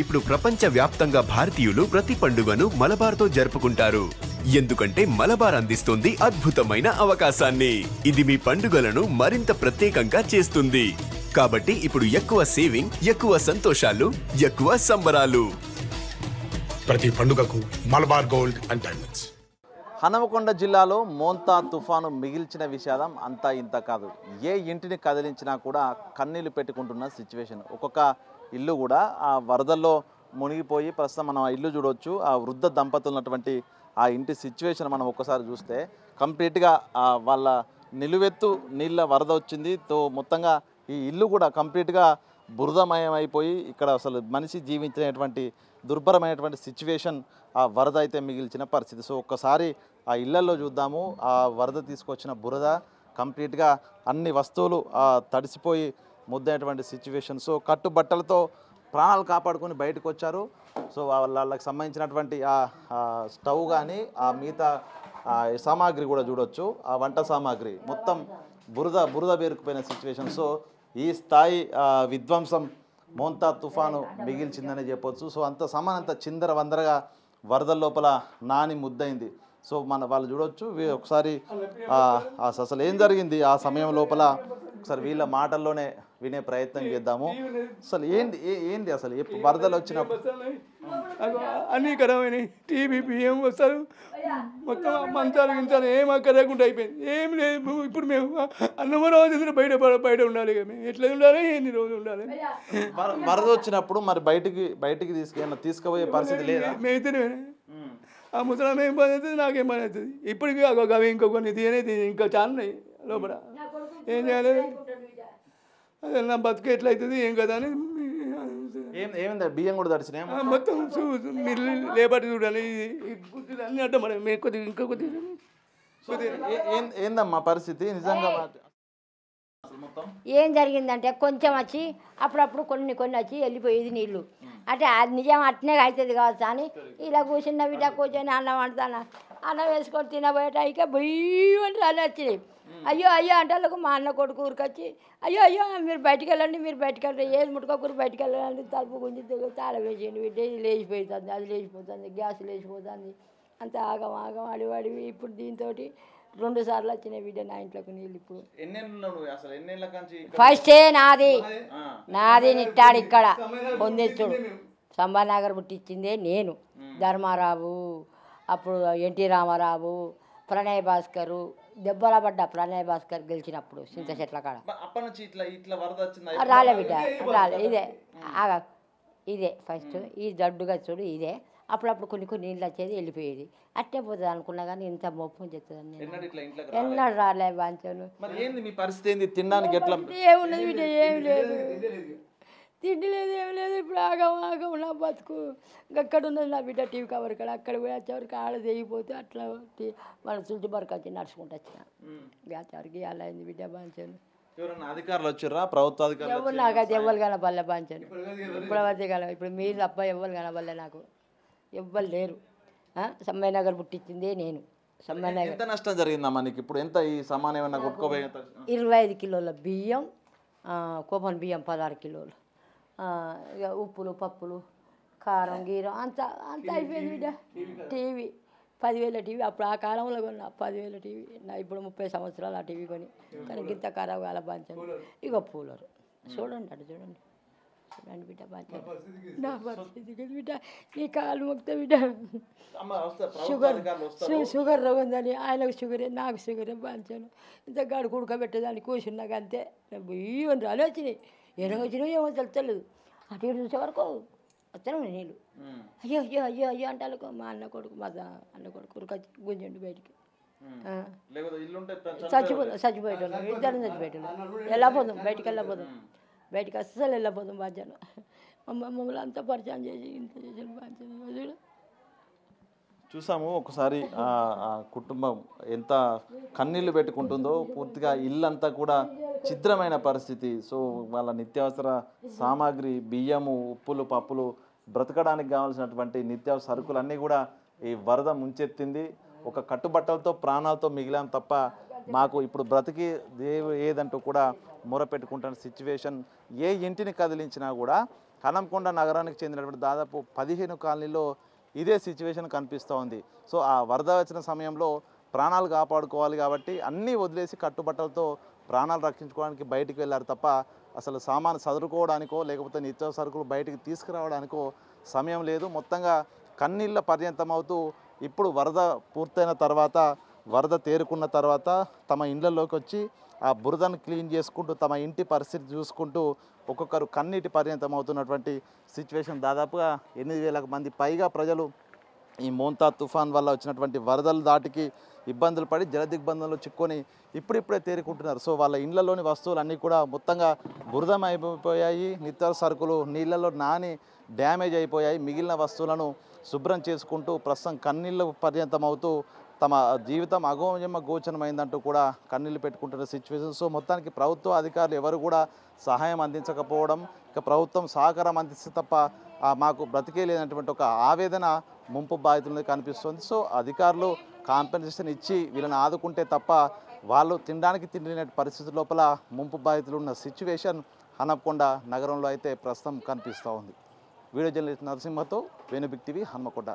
ఇప్పుడు ప్రపంచవ్యాప్తంగా భారతీయులు ప్రతి పండుగను మలబార్తో జరుపుకుంటారు. ఎందుకంటే మలబార్ అందిస్తుంది అద్భుతమైన అవకాశాన్ని. ఇది మీ పండుగలను మరింత ప్రత్యేకంగా చేస్తుంది. కాబట్టి ఇప్పుడు ఎక్కువ సేవింగ్, ఎక్కువ సంతోషాలు, ఎక్కువ సంబరాలు. ప్రతి పండుగకు Malabar gold and diamonds. Hanamkonda జిల్లాలో మోంతా తుఫాను మిగిల్చిన విషాదం అంతా ఇంత కాదు. ఏ ఇంటిని కదిలించినా కూడా కన్నీళ్లు పెట్టుకుంటున్న సిచ్యువేషన్. ఒక్కొక్క ఇల్లు కూడా ఆ వరదల్లో మునిగిపోయి ప్రస్తుతం మనం ఆ ఇల్లు చూడవచ్చు. ఆ వృద్ధ దంపతులు ఉన్నటువంటి ఆ ఇంటి సిచ్యువేషన్ మనం ఒక్కసారి చూస్తే కంప్లీట్గా వాళ్ళ నిలువెత్తు నీళ్ళ వరద వచ్చింది. మొత్తంగా ఈ ఇల్లు కూడా కంప్లీట్గా బురదమయం అయిపోయి ఇక్కడ అసలు మనిషి జీవించినటువంటి దుర్భరమైనటువంటి సిచ్యువేషన్ ఆ వరద అయితే మిగిల్చిన పరిస్థితి. సో ఒక్కసారి ఆ ఇళ్లలో చూద్దాము. ఆ వరద తీసుకొచ్చిన బురద కంప్లీట్గా అన్ని వస్తువులు తడిసిపోయి ముద్దైనటువంటి సిచ్యువేషన్. సో కట్టుబట్టలతో ప్రాణాలు కాపాడుకొని బయటకు వచ్చారు. సో వాళ్ళకి సంబంధించినటువంటి ఆ స్టవ్ కానీ ఆ మిగతా సామాగ్రి కూడా చూడొచ్చు. ఆ వంట సామాగ్రి మొత్తం బురద పేరుకుపోయిన సిచ్యువేషన్. సో ఈ స్థాయి విధ్వంసం మోంతా తుఫాను మిగిల్చిందని చెప్పొచ్చు. సో అంత సమానంత చిందర వందరగా వరద లోపల నాని ముద్దయింది. సో వాళ్ళు చూడొచ్చు. ఒకసారి అసలు ఏం జరిగింది ఆ సమయం లోపల ఒకసారి వీళ్ళ మాటల్లోనే వినే ప్రయత్నం చేద్దాము. అసలు ఏంది అసలు వరదలు వచ్చినప్పుడు అనేకరమైన టీవీ బియ్యం వస్తారు, మొత్తం మంచాలు గించాలు ఏం అక్కర్లేకుండా అయిపోయింది. ఏం లేదు. ఇప్పుడు మేము అన్నమరావు బయట ఉండాలి. మేము ఎట్లా ఉండాలి, ఎన్ని రోజులు ఉండాలి. వరద వచ్చినప్పుడు మరి బయటికి తీసుకుపోయే పరిస్థితి లేదా? మేమైతేనే ఆ ముసలాం ఏం పని అవుతుంది, నాకేం పని అవుతుంది. ఇప్పటికీ అవి ఇంకొకరిని తీయనేది ఇంకా చాలా ఉన్నాయి లోపల. ఏం చేయాలి, అదే నా బతుకు ఎట్లయితుంది ఏం కదా అని. ఏమైంది బియ్యం కూడా తడిచినాయి మొత్తం. మీరు లేబర్ చూడాలి, గుర్తులు అన్నీ అంటే మనం కొద్దిగా ఇంకా కొద్దిగా ఏందమ్మా పరిస్థితి నిజంగా? ఏం జరిగిందంటే కొంచెం వచ్చి అప్పుడప్పుడు కొన్ని వచ్చి వెళ్ళిపోయేది నీళ్ళు. అంటే అది నిజం అట్నే అవుతుంది కావచ్చు అని ఇలా కూర్చున్న బిడ్డ కూర్చొని అన్నం వండుతాను. అన్నం వేసుకొని తినబోయేటాయికే బొయ్యి అని రాళ్ళు వచ్చినాయి. అయ్యో అంటే వాళ్ళకు మా అన్న కొడుకు ఊరికొచ్చి అయ్యో మీరు బయటికి వెళ్ళండి, ఏది ముట్టుకోకూరు బయటికి వెళ్ళండి, తలుపు గుంజి తాళం వేసేయండి బిడ్డ, ఇది లేచిపోతుంది, అది లేచిపోతుంది, గ్యాస్ లేచిపోతుంది, అంత ఆగం అడివాడివి. ఇప్పుడు దీంతో 2 సార్లు వచ్చినాయి బిడ్డ నా ఇంట్లోకి నీళ్ళు. ఇప్పుడు ఫస్టే నాది నిట్టాడు ఇక్కడ పొందించుడు. సంబానగర్ పుట్టించిందే నేను, ధర్మారావు, అప్పుడు ఎన్టీ రామారావు, ప్రణయ్ భాస్కరు, దెబ్బల పడ్డ ప్రణయ్ భాస్కర్ గెలిచినప్పుడు చింత చెట్ల కాడ రాలే బిడ్డ, రాలే. ఇదే ఫస్ట్ ఈ జడ్డుగా చూడు ఇదే. అప్పుడప్పుడు కొన్ని నీళ్ళు వచ్చేది వెళ్ళిపోయేది, అట్టే పోతుంది అనుకున్నా కానీ ఇంత మొప్పం చెప్తుందని ఎన్నడు రాలే బాంచను. తినడానికి ఏమున్నది బిడ్డ, ఏమి లేదు, తిండి లేదు, ఏమి లేదు. ఇప్పుడు ఆగం నా బతుకు. అక్కడ ఉన్నది నా బిడ్డ టీవీ కవర్ కాడ. అక్కడ పోయి వచ్చేవరకు ఆడ తెగిపోతే అట్లా మన చుట్టు బరకు వచ్చి నడుచుకుంటూ వచ్చిన వచ్చేవరకు అలా అయింది బిడ్డ బాంచను. అధికారులు వచ్చారా, ప్రభుత్వ అధికారులు? ఎవరు నాకైతే ఎవ్వరు కనబడలే బాంచను. ఇప్పుడు వద్దే కల ఇప్పుడు మీరు తప్ప ఎవ్వరు కనబడలే నాకు, ఎవ్వరు లేరు. సమ్మయ్యనగర్ పుట్టించిందే నేను. సమ్మయ్యనగర్ ఎంత నష్టం జరిగిందమ్మా నీకు? ఇప్పుడు ఎంత ఈ సమానం ఏమన్నా కొట్టుకోపోయి? 25 కిలోల బియ్యం, కోపన్ బియ్యం 16 కిలోలు, ఇక ఉప్పులు పప్పులు కారం గీరం అంత అయిపోయింది బిడ్డ. టీవీ 10,000 టీవీ అప్పుడు ఆ కాలంలో కొన్నా 10,000 టీవీ. నా ఇప్పుడు 30 సంవత్సరాలు ఆ టీవీ కొని, కానీ గింత ఖరాబ్ కాల బాంచాను. ఇక కూలరు చూడండి, చూడండి బిడ్డ బాంచాను. నా పరిస్థితి బిడ్డ, నీ కాలు మొక్త బిడ్డ. షుగర్ ఉందని ఆయనకు షుగరే, నాకు షుగరే బాంచాను. ఇంత గాడు కుడకబెట్టేదాన్ని కూర్చున్నాక అంతే. బియ్యం రాలి వచ్చినాయి, వచ్చినాయి ఏమో తెలుస్తలేదు. అటు ఇటు చూసే వరకు వచ్చాను నీళ్ళు. అయ్యో అంటే మా అన్న కొడుకు ఉరికొచ్చి గుంజండి బయటికి. చచ్చిపోయేటోళ్ళు, ఇద్దరు చచ్చిపోయేటోళ్ళు. వెళ్ళపోదాం బయటికి అస్సలు వెళ్ళపోదాం బాధ్యను. మమ్మల్ని అంతా పరిచయం చేసి ఇంత చేసిన బాధ్యత చూసాము. ఒకసారి కుటుంబం ఎంత కన్నీళ్లు పెట్టుకుంటుందో, పూర్తిగా ఇల్లంతా కూడా ఛిద్రమైన పరిస్థితి. సో వాళ్ళ నిత్యావసర సామాగ్రి, బియ్యము, ఉప్పులు పప్పులు, బ్రతకడానికి కావాల్సినటువంటి నిత్యావసర సరుకులన్నీ కూడా ఈ వరద ముంచెత్తింది. ఒక కట్టుబట్టలతో ప్రాణాలతో మిగిలాం తప్ప మాకు ఇప్పుడు బ్రతికి ఏదంటూ కూడా మొరపెట్టుకుంటున్న సిచ్యువేషన్. ఏ ఇంటిని కదిలించినా కూడా హనంకొండ నగరానికి చెందినటువంటి దాదాపు 15 కాలనీలో ఇదే సిచ్యువేషన్ కనిపిస్తూ ఉంది. సో ఆ వరద వచ్చిన సమయంలో ప్రాణాలు కాపాడుకోవాలి కాబట్టి అన్నీ వదిలేసి కట్టుబట్టలతో ప్రాణాలు రక్షించుకోవడానికి బయటికి వెళ్ళారు తప్ప అసలు సామాను సదురుకోవడానికో లేకపోతే నిత్య సరుకులు బయటికి తీసుకురావడానికో సమయం లేదు. మొత్తంగా కన్నీళ్ళ పర్యంతమవుతూ ఇప్పుడు వరద పూర్తయిన తర్వాత, వరద తేరుకున్న తర్వాత తమ ఇళ్లలోకి వచ్చి ఆ బురదను క్లీన్ చేసుకుంటూ తమ ఇంటి పరిస్థితి చూసుకుంటూ ఒక్కొక్కరు కన్నీటి పర్యంతం అవుతున్నటువంటి సిచ్యువేషన్. దాదాపుగా 8,000 మంది పైగా ప్రజలు ఈ మోంతా తుఫాన్ వల్ల వచ్చినటువంటి వరదల దాటికి ఇబ్బందులు పడి జలదిగ్బంధంలో చిక్కుకొని ఇప్పుడిప్పుడే తేరుకుంటున్నారు. సో వాళ్ళ ఇళ్లలోని వస్తువులు అన్నీ కూడా మొత్తంగా బురదమైపోయాయి. నిత్యావసర సరుకులు నీళ్ళలో నాని డ్యామేజ్ అయిపోయాయి. మిగిలిన వస్తువులను శుభ్రం చేసుకుంటూ ప్రస్తుతం కన్నీళ్ళు పర్యంతం అవుతూ తమ జీవితం గోచరమైందంటూ కూడా కన్నీళ్ళు పెట్టుకుంటున్న సిచ్యువేషన్. సో మొత్తానికి ప్రభుత్వ అధికారులు ఎవరు కూడా సహాయం అందించకపోవడం, ఇక ప్రభుత్వం సహకారం అందిస్తే తప్ప మాకు బ్రతికే లేనటువంటి ఒక ఆవేదన ముంపు బాధితులకి కనిపిస్తుంది. సో అధికారులు కాంపెన్సేషన్ ఇచ్చి వీళ్ళని ఆదుకుంటే తప్ప వాళ్ళు తినడానికి తిండిన పరిస్థితి లోపల ముంపు బాధితులు ఉన్న సిచ్యువేషన్ హన్మకొండ నగరంలో అయితే ప్రస్తుతం కనిపిస్తూ ఉంది. వీడియో జర్నలిస్ట్ నరసింహతో వేణు బిగ్ టీవీ హన్మకొండ.